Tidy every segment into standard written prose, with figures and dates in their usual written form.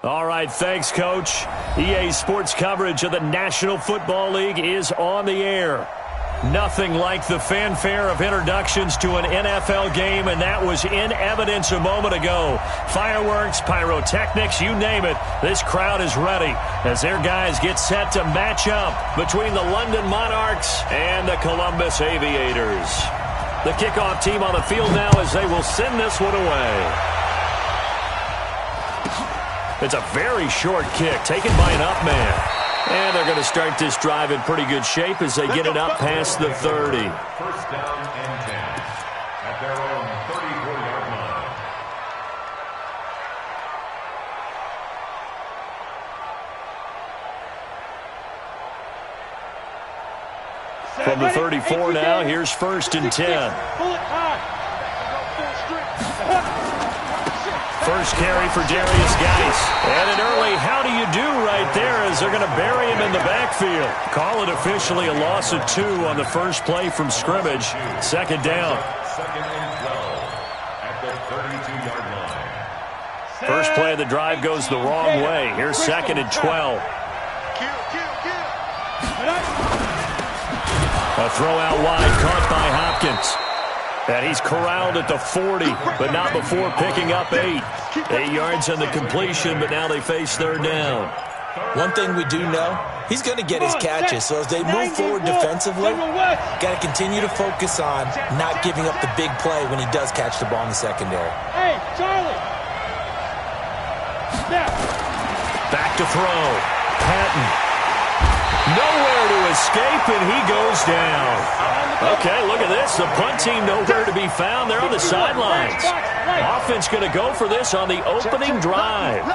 All right, thanks, Coach. EA Sports coverage of the National Football League is on the air. Nothing like the fanfare of introductions to an NFL game, and that was in evidence a moment ago. Fireworks, pyrotechnics, you name it. This crowd is ready as their guys get set to match up between the London Monarchs and the Columbus Aviators. The kickoff team on the field now as they will send this one away. It's a very short kick taken by an up man. And they're going to start this drive in pretty good shape as they get it up past the 30. First down and 10 at their own 34-yard line. From the 34 now, here's first and 10. First carry for Darius Geis. And an early how do you do right there as they're going to bury him in the backfield. Call it officially a loss of 2 on the first play from scrimmage. Second down. Second and 12 at the 32-yard line. First play of the drive goes the wrong way. Here's second and 12. A throw out wide caught by Hopkins. And he's corralled at the 40, but not before picking up 8. 8 yards on the completion, but now they face third down. One thing we do know, he's going to get his catches. So as they move forward defensively, got to continue to focus on not giving up the big play when he does catch the ball in the secondary. Hey, Charlie! Back to throw. Patton. Nowhere to escape, and he goes down. Okay, look at this. The punt team nowhere to be found. They're on the sidelines. Offense going to go for this on the opening drive.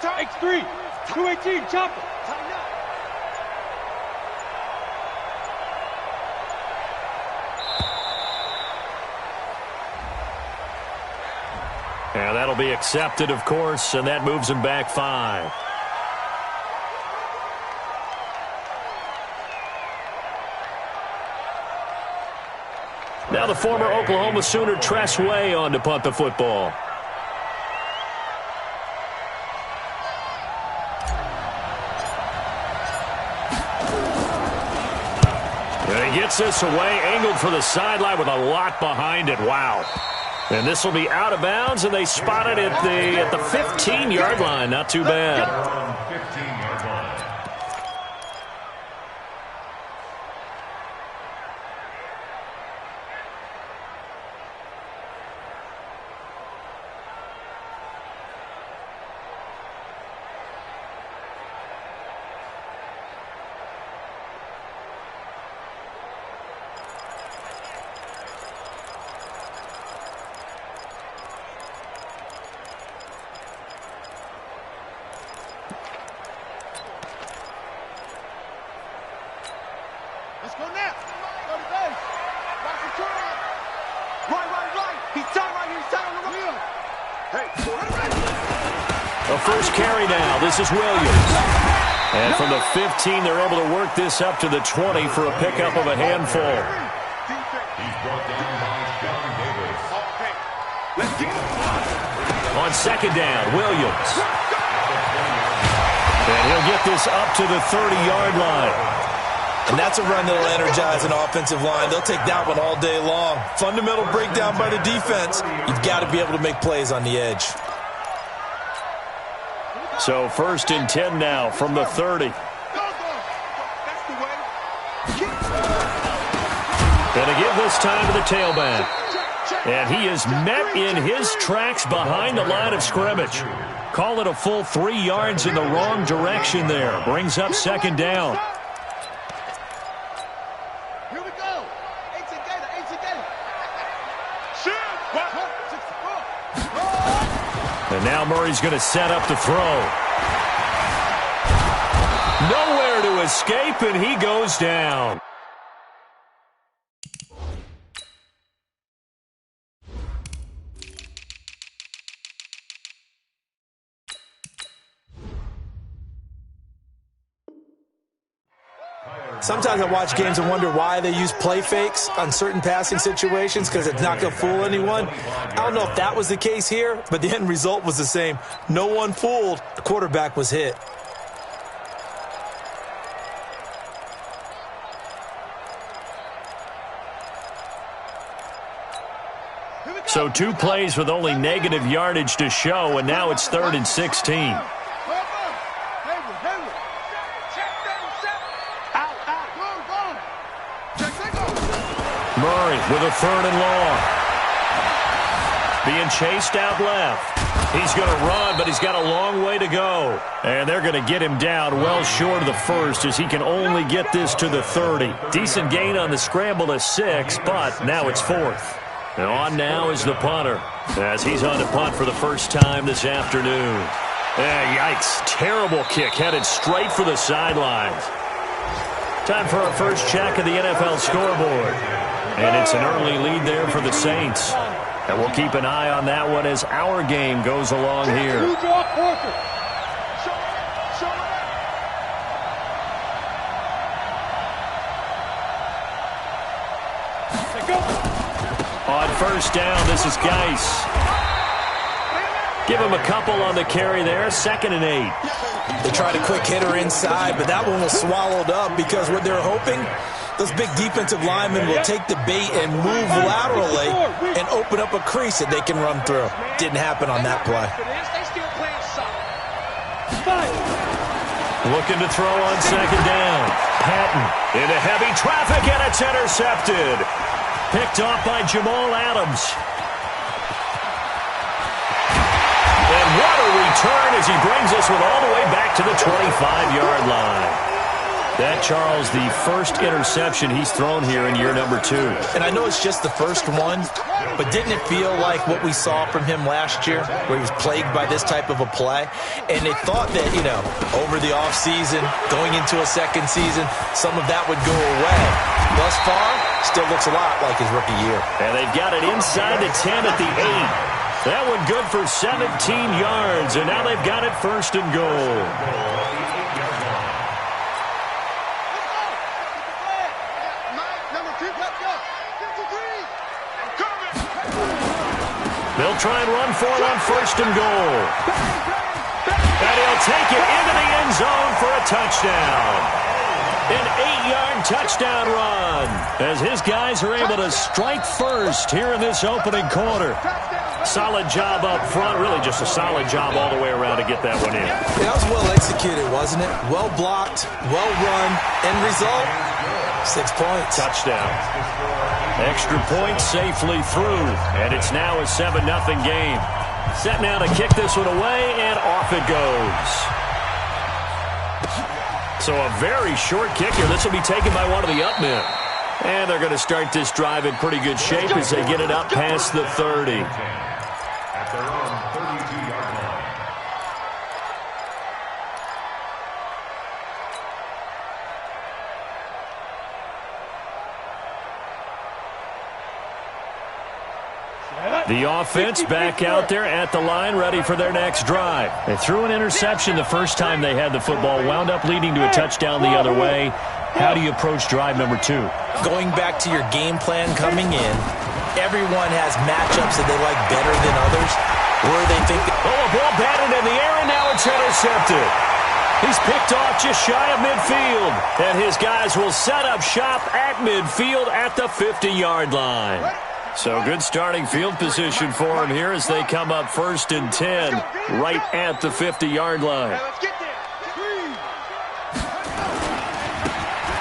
Mike 3. 218, chopper. And that'll be accepted, of course, and that moves him back 5. Now the former Oklahoma Sooner Tress Way on to punt the football. And he gets this away, angled for the sideline with a lot behind it. Wow. And this will be out of bounds, and they spot it at the 15-yard line. Not too bad. 15-yard line. Let's go now. Go to base. Watch the turn. Right. He's tight right here. He's tight on the right. Hey. A first carry now. This is Williams. And from the 15, they're able to work this up to the 20 for a pickup of a handful. He's brought down by Sean Davis. Okay. Let's get it. On second down, Williams. And he'll get this up to the 30-yard line. And that's a run that'll energize an offensive line. They'll take that one all day long. Fundamental breakdown by the defense. You've got to be able to make plays on the edge. So first and 10 now from the 30. And again this time to the tailback. And he is met in his tracks behind the line of scrimmage. Call it a full 3 yards in the wrong direction there. Brings up second down. Here we go. And now Murray's going to set up the throw. Nowhere to escape, and he goes down. Sometimes I watch games and wonder why they use play fakes on certain passing situations because it's not going to fool anyone. I don't know if that was the case here, but the end result was the same. No one fooled. The quarterback was hit. So 2 plays with only negative yardage to show, and now it's 3rd and 16. Murray with a 3rd and long. Being chased out left. He's going to run, but he's got a long way to go. And they're going to get him down well short of the first as he can only get this to the 30. Decent gain on the scramble to 6, but now it's 4th. And on now is the punter as he's on to punt for the first time this afternoon. Yikes. Terrible kick headed straight for the sidelines. Time for our first check of the NFL scoreboard. And it's an early lead there for the Saints. And we'll keep an eye on that one as our game goes along here. On first down, this is Geis. Give him a couple on the carry there. 2nd and 8. They tried a quick hitter inside, but that one was swallowed up because what they're hoping, those big defensive linemen will take the bait and move laterally and open up a crease that they can run through. Didn't happen on that play. Looking to throw on 2nd down. Patton into heavy traffic, and it's intercepted. Picked off by Jamal Adams. And what a return as he brings us with all the way back to the 25-yard line. That, Charles, the first interception he's thrown here in year number 2. And I know it's just the first one, but didn't it feel like what we saw from him last year, where he was plagued by this type of a play? And they thought that, over the offseason, going into a second season, some of that would go away. Thus far, still looks a lot like his rookie year. And they've got it inside the 10 at the 8. That one good for 17 yards, and now they've got it 1st and goal. They'll try and run for it on 1st and goal. And he'll take it into the end zone for a touchdown. An 8-yard touchdown run as his guys are able to strike first here in this opening quarter. Solid job up front. Really just a solid job all the way around to get that one in. That was well executed, wasn't it? Well blocked, well run. End result, 6 points. Touchdown. Extra point safely through. And it's now a 7-0 game. Set now to kick this one away, and off it goes. So a very short kick here. This will be taken by one of the up men. And they're going to start this drive in pretty good shape as they get it up past the 30. At their own 32-yard line. The offense back out there at the line, ready for their next drive. They threw an interception the first time they had the football, wound up leading to a touchdown the other way. How do you approach drive number 2? Going back to your game plan coming in, everyone has matchups that they like better than others, where they think... Oh, a ball batted in the air, and now it's intercepted. He's picked off just shy of midfield, and his guys will set up shop at midfield at the 50-yard line. So good starting field position for him here as they come up 1st and 10 right at the 50-yard line.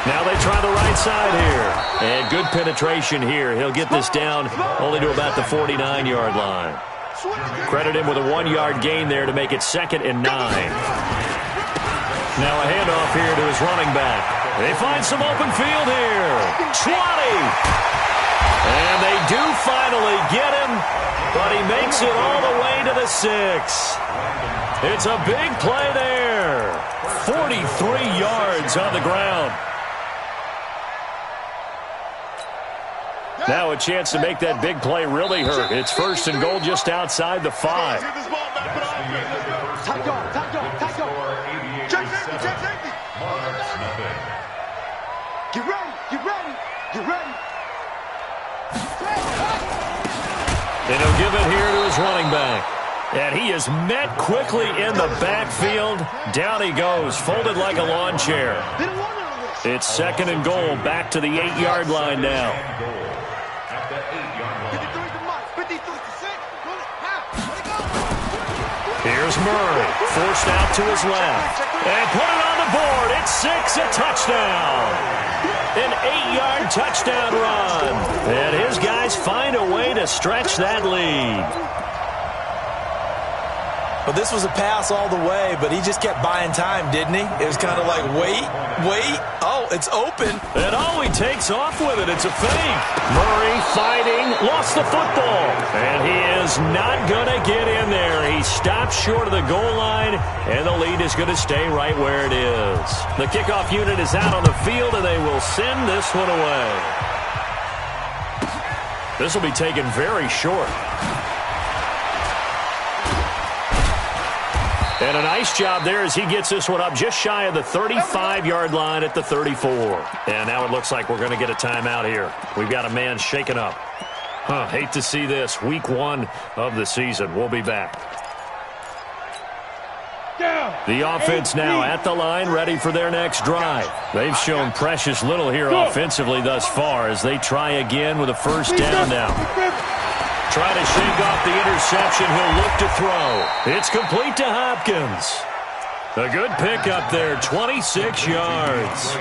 Now they try the right side here. And good penetration here. He'll get this down only to about the 49-yard line. Credit him with a 1-yard gain there to make it 2nd and 9. Now a handoff here to his running back. They find some open field here. 20. And they do finally get him, but he makes it all the way to the 6. It's a big play there. 43 yards on the ground. Now a chance to make that big play really hurt. It's 1st and goal just outside the 5. Get ready. Get ready. Get ready. And he'll give it here to his running back. And he is met quickly in the backfield. Down he goes, folded like a lawn chair. It's 2nd and goal, back to the 8-yard line now. Here's Murray, forced out to his left. And put it on the board. It's 6, a touchdown. An 8-yard touchdown run. And his guys find a way to stretch that lead. Well, this was a pass all the way, but he just kept buying time, didn't he? It was kind of like, wait. Oh, it's open. And all he takes off with it, it's a fake. Murray fighting, lost the football. And he is not going to get in there. He stops short of the goal line, and the lead is going to stay right where it is. The kickoff unit is out on the field, and they will send this one away. This will be taken very short. And a nice job there as he gets this one up just shy of the 35-yard line at the 34. And now it looks like we're going to get a timeout here. We've got a man shaken up. Hate to see this. Week 1 of the season. We'll be back. The offense now at the line, ready for their next drive. They've shown precious little here offensively thus far as they try again with a first down now. Try to shake off the interception. He'll look to throw. It's complete to Hopkins. A good pickup there, 26 yards.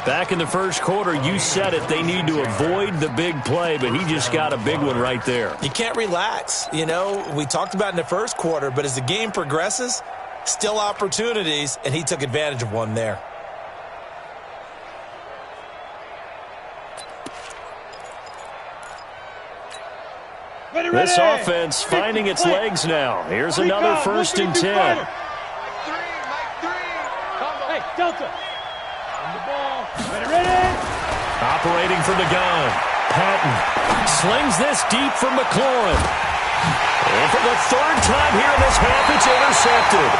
Back in the first quarter, you said it, they need to avoid the big play, but he just got a big one right there. You can't relax. You know, we talked about in the first quarter, but as the game progresses, still opportunities, and he took advantage of one there. This offense finding its legs now. Here's another 1st and 10. Hey, Delta. On the ball. Ready. Operating from the gun. Patton slings this deep from McLaurin. And for the 3rd time here in this half, it's intercepted.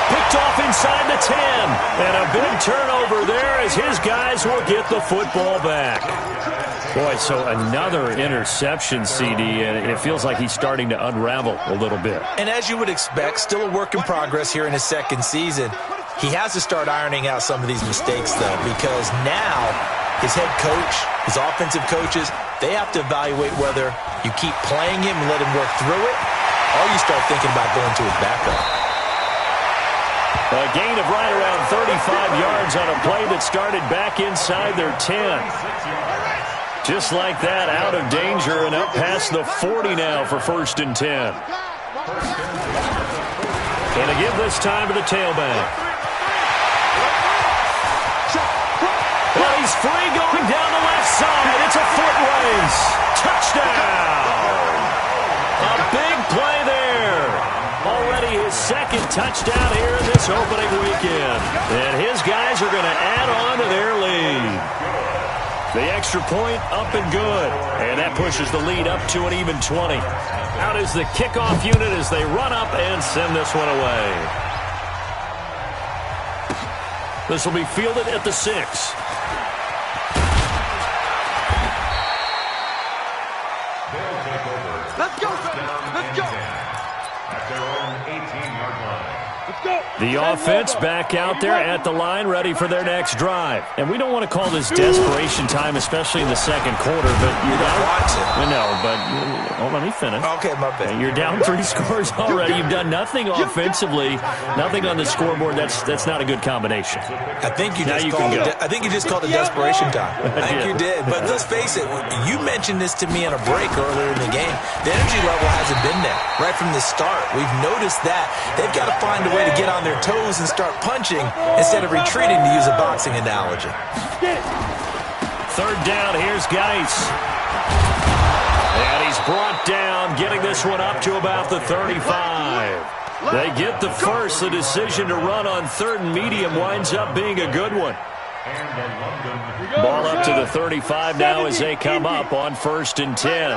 Picked off inside the 10. And a big turnover there as his guys will get the football back. Boy, so another interception, CD, and it feels like he's starting to unravel a little bit. And as you would expect, still a work in progress here in his 2nd season. He has to start ironing out some of these mistakes, though, because now his head coach, his offensive coaches, they have to evaluate whether you keep playing him and let him work through it, or you start thinking about going to his backup. A gain of right around 35 yards on a play that started back inside their 10. Just like that, out of danger and up past the 40 now for 1st and 10. And to give this time to the tailback. Well, he's free going down the left side. It's a foot race. Touchdown. A big play there. Already his 2nd touchdown here in this opening weekend. And his guys are going to add on to their lead. The extra point up and good. And that pushes the lead up to an even 20. Out is the kickoff unit as they run up and send this one away. This will be fielded at the 6. Let's go. Let's go. At their own 18-yard line. The offense back out there at the line, ready for their next drive. And we don't want to call this desperation time, especially in the 2nd quarter, but you're down. I know, but let me finish. Okay, my bad. You're down 3 scores already. You've done nothing offensively, nothing on the scoreboard. That's not a good combination. I think you just called it desperation time. I think you did. But let's face it, you mentioned this to me on a break earlier in the game. The energy level hasn't been there right from the start. We've noticed that. They've got to find a way to get on their toes and start punching instead of retreating, to use a boxing analogy. 3rd down, here's Geis. And he's brought down, getting this one up to about the 35. They get the first. The decision to run on 3rd and medium winds up being a good one. Ball up to the 35 now as they come up on 1st and 10.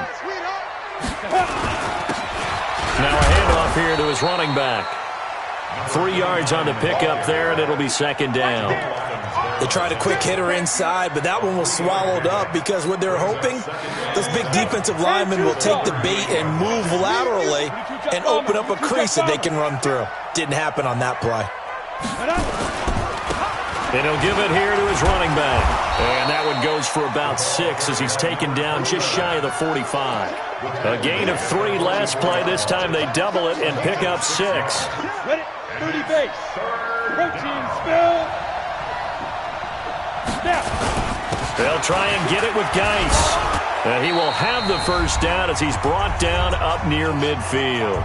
Now a handoff here to his running back. 3 yards on the pickup there, and it'll be 2nd down. They tried a quick hitter inside, but that one was swallowed up because what they're hoping, those big defensive linemen will take the bait and move laterally and open up a crease that they can run through. Didn't happen on that play. And he'll give it here to his running back. And that one goes for about 6 as he's taken down just shy of the 45. A gain of 3 last play. This time they double it and pick up 6. Ready? 30 base. Protein spill. Snap. They'll try and get it with Geis. And he will have the first down as he's brought down up near midfield.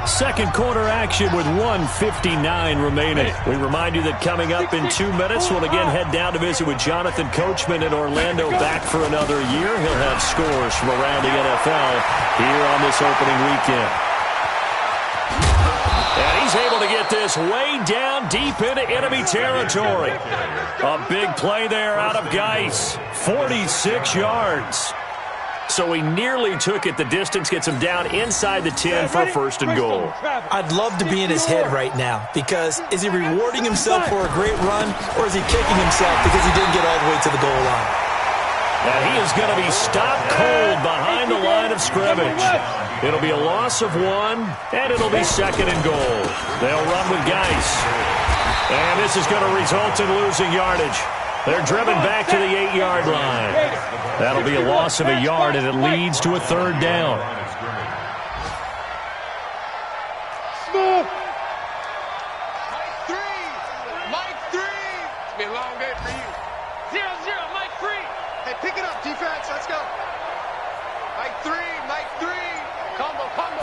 Second quarter action with 1:59 remaining. We remind you that coming up in 2 minutes, we'll again head down to visit with Jonathan Coachman in Orlando, back for another year. He'll have scores from around the NFL here on this opening weekend. And he's able to get this way down deep into enemy territory. A big play there out of Geis. 46 yards. So he nearly took it the distance, gets him down inside the 10 for a first and goal. I'd love to be in his head right now because is he rewarding himself for a great run or is he kicking himself because he didn't get all the way to the goal line? And he is going to be stopped cold behind the line of scrimmage. It'll be a loss of 1, and it'll be second and goal. They'll run with Geis. And this is going to result in losing yardage. They're driven back to the 8-yard line. That'll be a loss of a yard, and it leads to a third down. Smooth. Mike 3. It's been a long day for you. 0-0, Mike 3. Hey, pick it up, defense. Let's go. Mike 3. Combo. From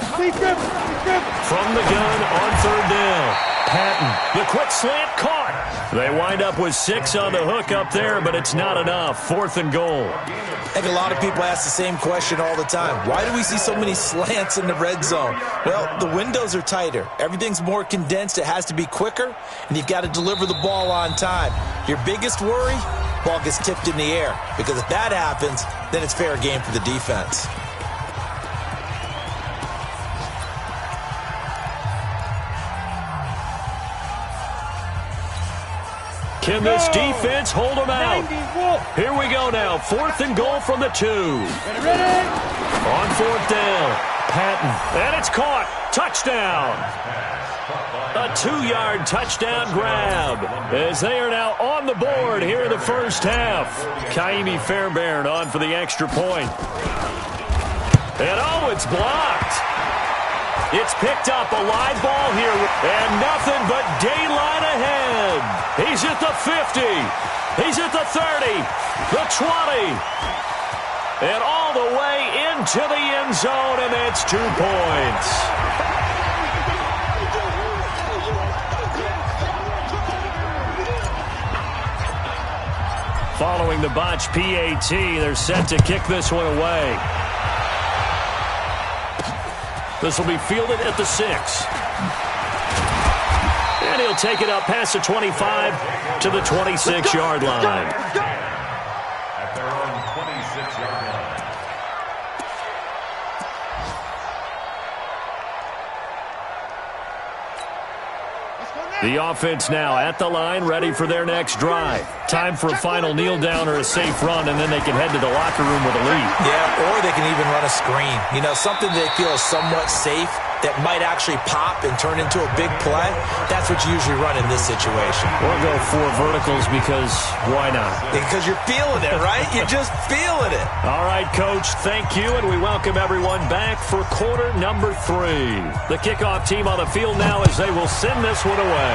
the gun on third down. Patton, the quick slant caught. They wind up with 6 on the hook up there, but it's not enough. Fourth and goal. I think a lot of people ask the same question all the time. Why do we see so many slants in the red zone? Well, the windows are tighter. Everything's more condensed. It has to be quicker, and you've got to deliver the ball on time. Your biggest worry, ball gets tipped in the air, because if that happens, then it's fair game for the defense. Can this defense hold them out? Here we go now. Fourth and goal from the 2. Ready? On fourth down, Patton. And it's caught. Touchdown. A 2-yard touchdown grab as they are now on the board here in the first half. Kaimi Fairbairn on for the extra point. And oh, it's blocked. It's picked up, a live ball here, and nothing but daylight ahead. He's at the 50. He's at the 30, the 20, and all the way into the end zone, and that's 2 points. Following the botch PAT, they're set to kick this one away. This will be fielded at the 6. And he'll take it up past the 25 to the 26-yard line. At their own 26-yard line. The offense now at the line, ready for their next drive. Time for a final kneel down or a safe run, and then they can head to the locker room with a lead. Yeah, or they can even run a screen. You know, something they feel is somewhat safe that might actually pop and turn into a big play. That's what you usually run in this situation. Or go 4 verticals because why not? Because you're feeling it, right? You're just feeling it. All right, Coach, thank you, and we welcome everyone back for quarter number 3. The kickoff team on the field now as they will send this one away.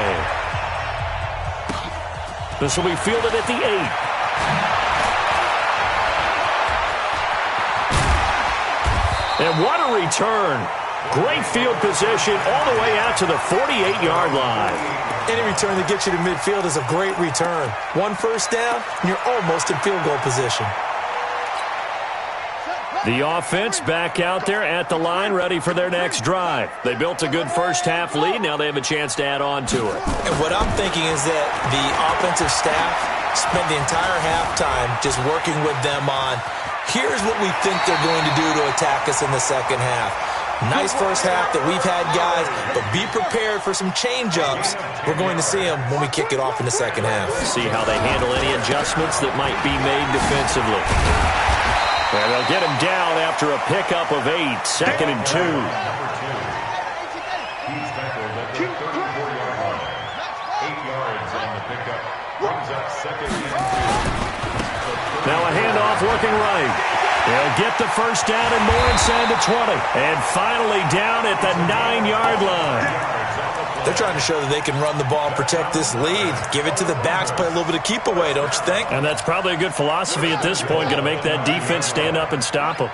This will be fielded at the 8. And what a return. Great field position all the way out to the 48-yard line. Any return that gets you to midfield is a great return. 1 first down, and you're almost in field goal position. The offense back out there at the line, ready for their next drive. They built a good first-half lead. Now they have a chance to add on to it. And what I'm thinking is that the offensive staff spent the entire halftime just working with them on, here's what we think they're going to do to attack us in the second half. Nice first half that we've had, guys, but be prepared for some change-ups. We're going to see them when we kick it off in the second half. See how they handle any adjustments that might be made defensively. And they'll get him down after a pickup of 8, 2nd and 2. He's tackled at the 34-yard line. 8 yards on the pickup. Brings up 2nd and 2. Now a handoff looking right. They'll get the first down and more inside the 20. And finally down at the 9-yard line. They're trying to show that they can run the ball and protect this lead. Give it to the backs, play a little bit of keep away, don't you think? And that's probably a good philosophy at this point, going to make that defense stand up and stop them.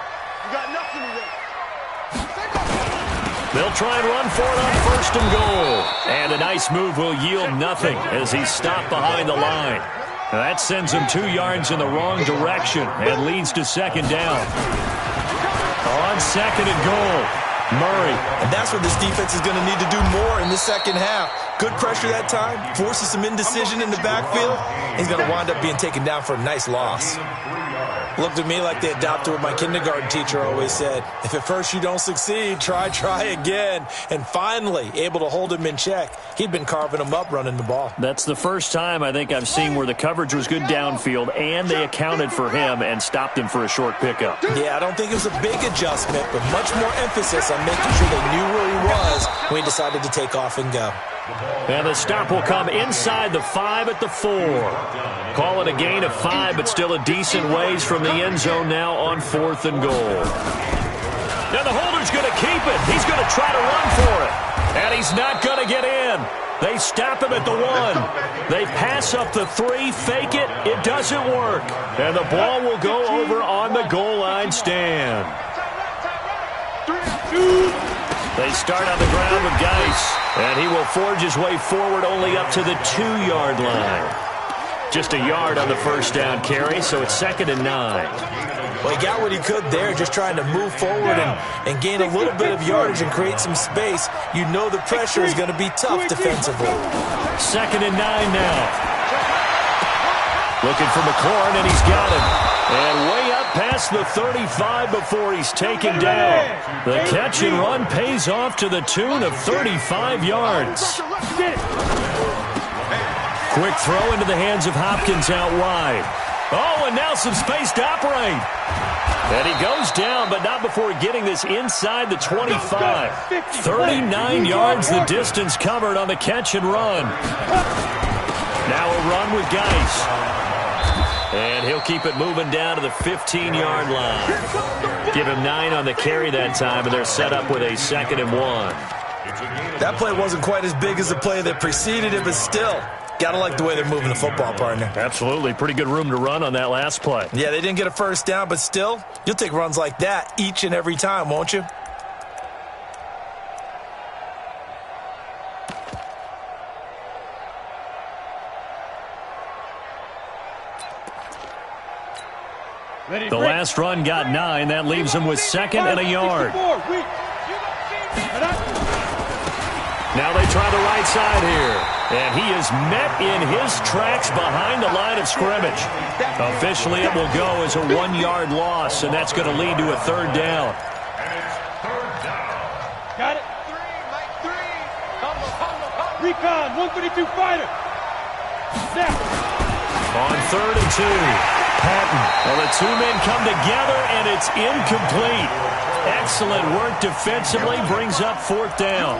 They'll try and run for it on 1st and goal. And a nice move will yield nothing as he's stopped behind the line. That sends him 2 yards in the wrong direction and leads to 2nd down. On 2nd and goal, Murray. And that's what this defense is going to need to do more in the second half. Good pressure that time, forces some indecision in the backfield. He's going to wind up being taken down for a nice loss. Looked at me like they adopted what my kindergarten teacher always said. If at first you don't succeed, try again. And finally, able to hold him in check. He'd been carving him up running the ball. That's the first time I think I've seen where the coverage was good downfield and they accounted for him and stopped him for a short pickup. Yeah, I don't think it was a big adjustment, but much more emphasis on making sure they knew where he was when he decided to take off and go. And the stop will come inside the 5 at the 4. Call it a gain of 5, but still a decent ways from the end zone now on 4th and goal. Now the holder's going to keep it. He's going to try to run for it. And he's not going to get in. They stop him at the 1. They pass up the 3, fake it. It doesn't work. And the ball will go over on the goal line stand. They start on the ground with Geis. And he will forge his way forward only up to the 2-yard line. Just a yard on the first down carry, so it's 2nd and 9. Well, he got what he could there, just trying to move forward and gain a little bit of yardage and create some space. You know the pressure is going to be tough defensively. 2nd and 9 now. Looking for McLaurin, and he's got him. And way up past the 35 before he's taken down. The catch and run pays off to the tune of 35 yards. Quick throw into the hands of Hopkins out wide. Oh, and now some space to operate. And he goes down, but not before getting this inside the 25. 39 yards the distance covered on the catch and run. Now a run with Geis. And he'll keep it moving down to the 15-yard line. Give him 9 on the carry that time, and they're set up with a 2nd and 1. That play wasn't quite as big as the play that preceded it, but still, got to like the way they're moving the football, partner. Absolutely. Pretty good room to run on that last play. Yeah, they didn't get a first down, but still, you'll take runs like that each and every time, won't you? The last run got 9. That leaves him with 2nd and a yard. Now they try the right side here. And he is met in his tracks behind the line of scrimmage. Officially, it will go as a 1-yard loss, and that's going to lead to a 3rd down. Got it. 3, Recon, 132 fighter. Snap. On 3rd and 2. Patton. Well, the 2 men come together, and it's incomplete. Excellent work defensively, brings up 4th down.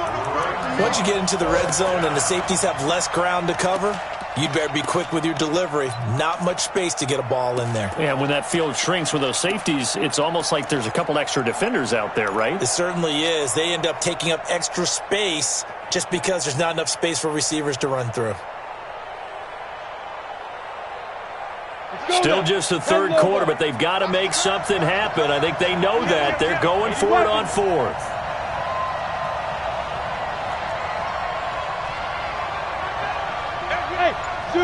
Once you get into the red zone and the safeties have less ground to cover, you'd better be quick with your delivery. Not much space to get a ball in there. Yeah, when that field shrinks with those safeties, it's almost like there's a couple extra defenders out there, right? It certainly is. They end up taking up extra space just because there's not enough space for receivers to run through. Still just the 3rd quarter, but they've got to make something happen. I think they know that. They're going for it on 4th. Hey, 2.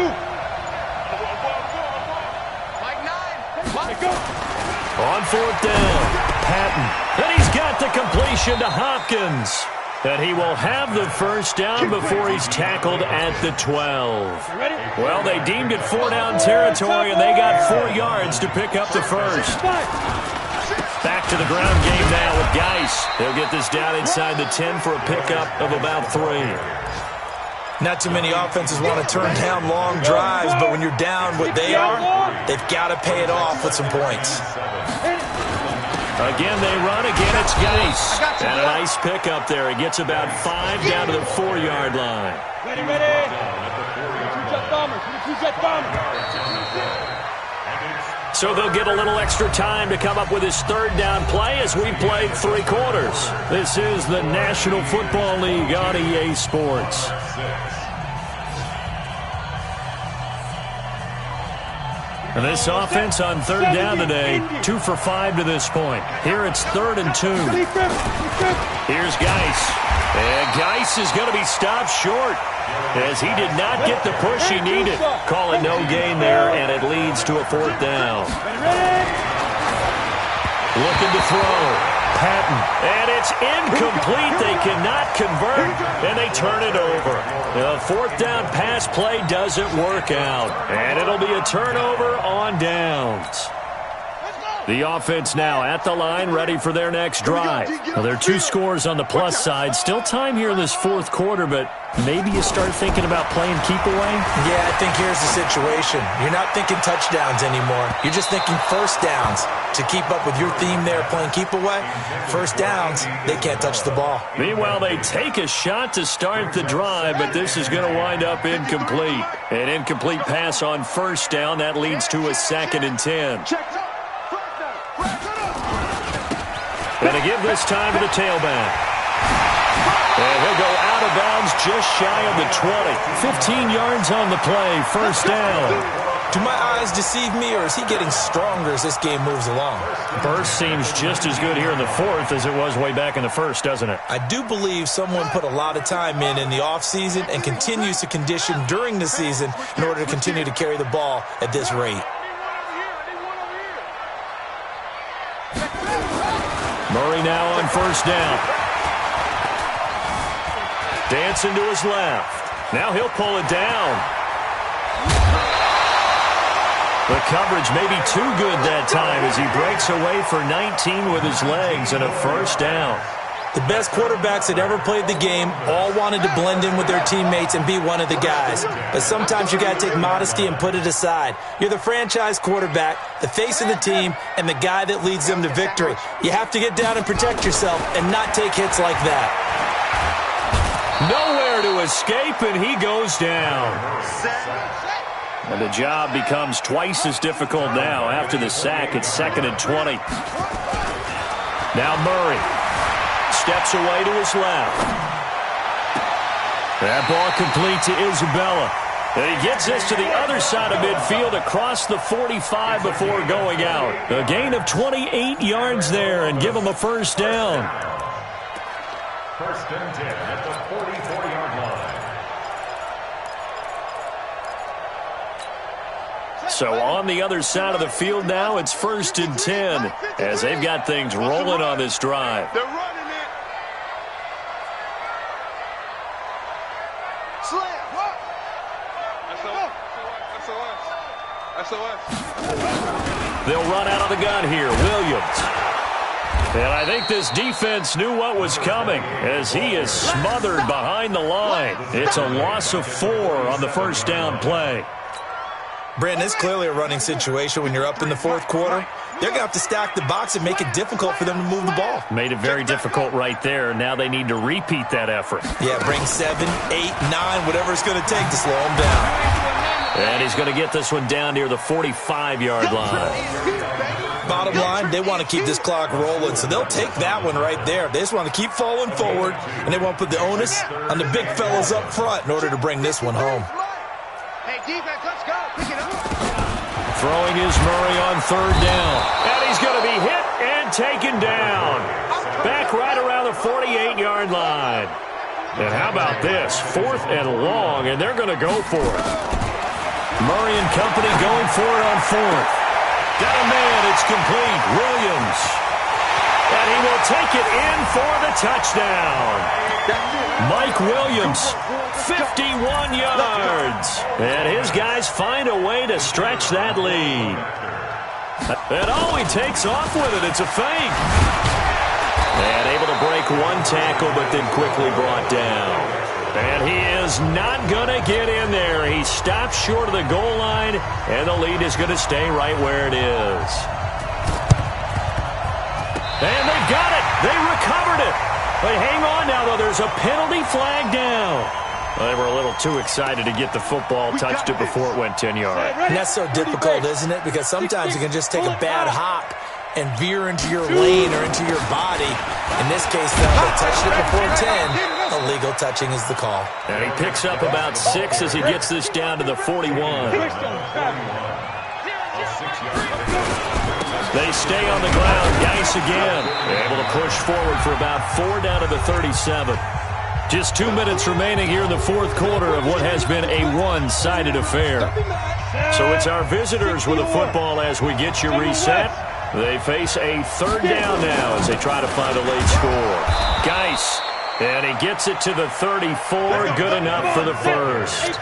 On 4th down, Patton. And he's got the completion to Hopkins. And he will have the first down before he's tackled at the 12. Well, they deemed it 4-down territory, and they got 4 yards to pick up the first. Back to the ground game now with Geis. He'll get this down inside the 10 for a pickup of about 3. Not too many offenses want to turn down long drives, but when you're down what they are, they've got to pay it off with some points. Again, they run. Again, it's Geis. And a nice pickup there. He gets about 5 down to the 4-yard line. Ready. Two-jet bomber. So they'll get a little extra time to come up with his 3rd down play as we played 3 quarters. This is the National Football League on EA Sports. And this offense on 3rd down today, 2 for 5 to this point. Here it's 3rd and 2. Here's Geis. And Geis is going to be stopped short as he did not get the push he needed. Call it no gain there, and it leads to a 4th down. Looking to throw. Patton. And it's incomplete. They cannot convert, and they turn it over. The 4th down pass play doesn't work out, and it'll be a turnover on downs. The offense now at the line, ready for their next drive. Well, there are 2 scores on the plus side. Still time here in this 4th quarter, but maybe you start thinking about playing keep away? Yeah, I think here's the situation. You're not thinking touchdowns anymore. You're just thinking first downs. To keep up with your theme there, playing keep away, first downs, they can't touch the ball. Meanwhile, they take a shot to start the drive, but this is going to wind up incomplete. An incomplete pass on 1st down. That leads to a 2nd and 10. And to give this time to the tailback. And he'll go out of bounds just shy of the 20. 15 yards on the play, 1st down. Do my eyes deceive me, or is he getting stronger as this game moves along? Burst seems just as good here in the 4th as it was way back in the 1st, doesn't it? I do believe someone put a lot of time in the offseason and continues to condition during the season in order to continue to carry the ball at this rate. Murray now on 1st down. Dancing to his left. Now he'll pull it down. The coverage may be too good that time as he breaks away for 19 with his legs and a 1st down. The best quarterbacks that ever played the game all wanted to blend in with their teammates and be one of the guys. But sometimes you got to take modesty and put it aside. You're the franchise quarterback, the face of the team, and the guy that leads them to victory. You have to get down and protect yourself and not take hits like that. Nowhere to escape, and he goes down. And the job becomes twice as difficult now. After the sack, it's 2nd and 20. Now Murray steps away to his left. That ball complete to Isabella. And he gets this to the other side of midfield across the 45 before going out. A gain of 28 yards there and give him a 1st down. 1st and 10 at the 44-yard line. So on the other side of the field now, it's 1st and 10 as they've got things rolling on this drive. They're running it. Slam. SOS. They'll run out of the gun here. Williams. And I think this defense knew what was coming as he is smothered behind the line. It's a loss of 4 on the 1st down play. Brandon, it's clearly a running situation when you're up in the 4th quarter. They're going to have to stack the box and make it difficult for them to move the ball. Made it very difficult right there. Now they need to repeat that effort. Yeah, bring 7, 8, 9, whatever it's going to take to slow them down. And he's going to get this one down near the 45-yard line. Bottom line, they want to keep this clock rolling, so they'll take that one right there. They just want to keep falling forward, and they want to put the onus on the big fellas up front in order to bring this one home. Hey, defense, let's go. Pick it up. Throwing is Murray on 3rd down. And he's going to be hit and taken down. Back right around the 48-yard line. And how about this? 4th and long, and they're going to go for it. Murray and company going for it on 4th. Got a man, it's complete. Williams. And he will take it in for the touchdown. Mike Williams, 51 yards. And his guys find a way to stretch that lead. And he takes off with it. It's a fake. And able to break one tackle, but then quickly brought down. And he is not going to get in there. He stops short of the goal line, and the lead is going to stay right where it is. And they got it. They recovered it. But hang on now, though. There's a penalty flag down. Well, they were a little too excited to get the football, touched it before it went 10 yards. And that's so difficult, isn't it? Because sometimes you can just take a bad hop and veer into your lane or into your body. In this case, though, they touched it before 10. Illegal touching is the call. And he picks up about 6 as he gets this down to the 41. They stay on the ground. Geis again. They're able to push forward for about 4 down to the 37. Just 2 minutes remaining here in the fourth quarter of what has been a one-sided affair. So it's our visitors with the football as we get you reset. They face a third down now as they try to find a late score. Geis, and he gets it to the 34. Good enough for the first.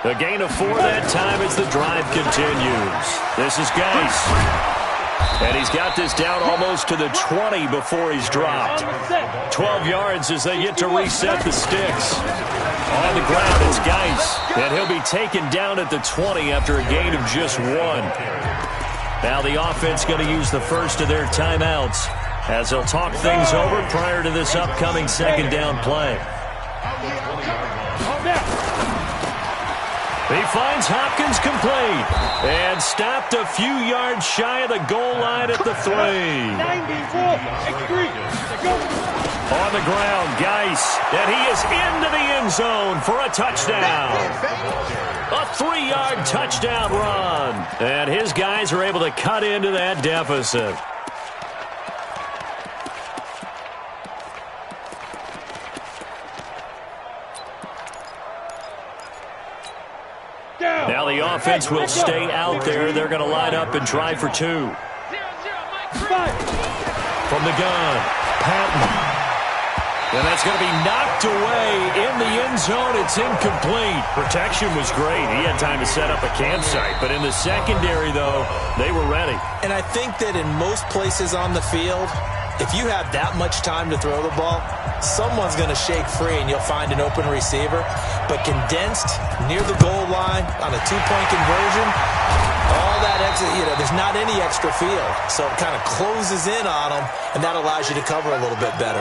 A gain of 4 that time as the drive continues. This is Geis. And he's got this down almost to the 20 before he's dropped. 12 yards as they get to reset the sticks. On the ground, it's Geis. And he'll be taken down at the 20 after a gain of just 1. Now the offense going to use the first of their timeouts as they'll talk things over prior to this upcoming second down play. He finds Hopkins complete and stopped a few yards shy of the goal line at the 3. On the ground, Geis, and he is into the end zone for a touchdown. A 3-yard touchdown run, and his guys are able to cut into that deficit. Now the offense will stay out there. They're going to line up and try for 2. From the gun, Patton. And that's going to be knocked away in the end zone. It's incomplete. Protection was great. He had time to set up a campsite. But in the secondary, though, they were ready. And I think that in most places on the field, if you have that much time to throw the ball, someone's going to shake free and you'll find an open receiver. But condensed near the goal line on a 2-point conversion, all that extra, there's not any extra field. So it kind of closes in on them, and that allows you to cover a little bit better.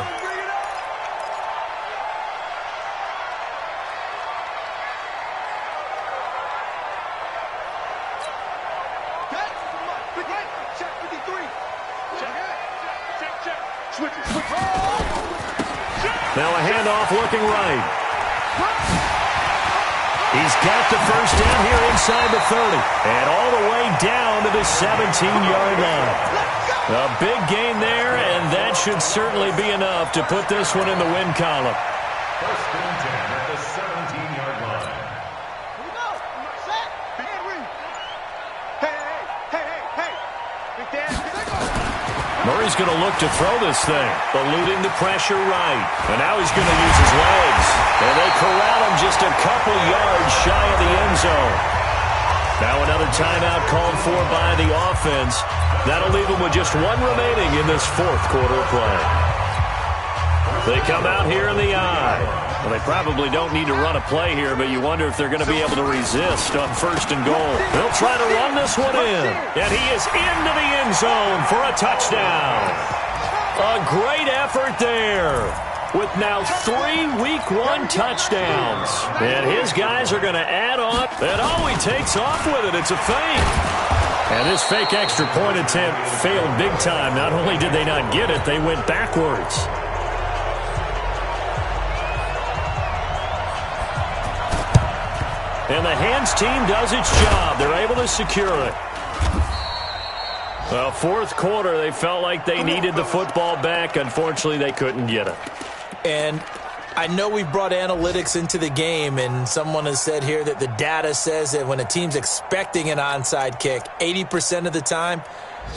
Now a handoff looking right. He's got the first down here inside the 30. And all the way down to the 17-yard line. A big gain there, and that should certainly be enough to put this one in the win column. First and 10 at the 17-yard line. Here we go. Set. Hey. Big Dan. Murray's going to look to throw this thing, eluding the pressure right. And now he's going to use his legs. And they corral him just a couple yards shy of the end zone. Now another timeout called for by the offense. That'll leave him with just 1 remaining in this fourth quarter of play. They come out here in the eye. Well, they probably don't need to run a play here, but you wonder if they're going to be able to resist on first and goal. They'll try to run this one in. And he is into the end zone for a touchdown. A great effort there with now 3 Week 1 touchdowns. And his guys are going to add on. And he takes off with it. It's a fake. And this fake extra point attempt failed big time. Not only did they not get it, they went backwards. And the hands team does its job. They're able to secure it. Well, fourth quarter, they felt like they needed the football back. Unfortunately, they couldn't get it. And I know we brought analytics into the game, and someone has said here that the data says that when a team's expecting an onside kick, 80% of the time,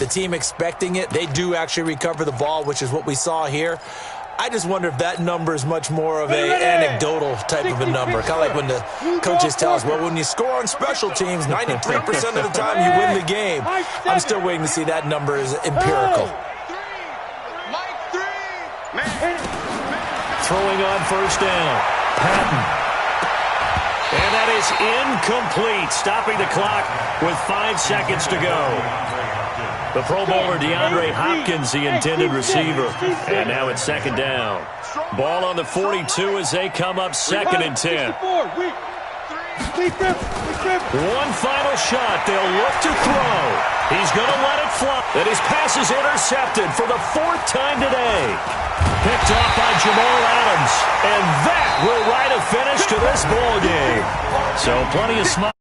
the team expecting it, they do actually recover the ball, which is what we saw here. I just wonder if that number is much more of an anecdotal type of a number. Kind of like when the coaches tell us, well, when you score on special teams, 93% of the time you win the game. I'm still waiting to see that number is empirical. Throwing on first down. Patton. And that is incomplete, stopping the clock with 5 seconds to go. The Pro Bowler DeAndre Hopkins, the intended receiver. And now it's second down. Ball on the 42 as they come up 2nd and 10. One final shot. They'll look to throw. He's going to let it fly. And his pass is intercepted for the 4th time today. Picked off by Jamal Adams. And that will write a finish to this ball game. So plenty of smile.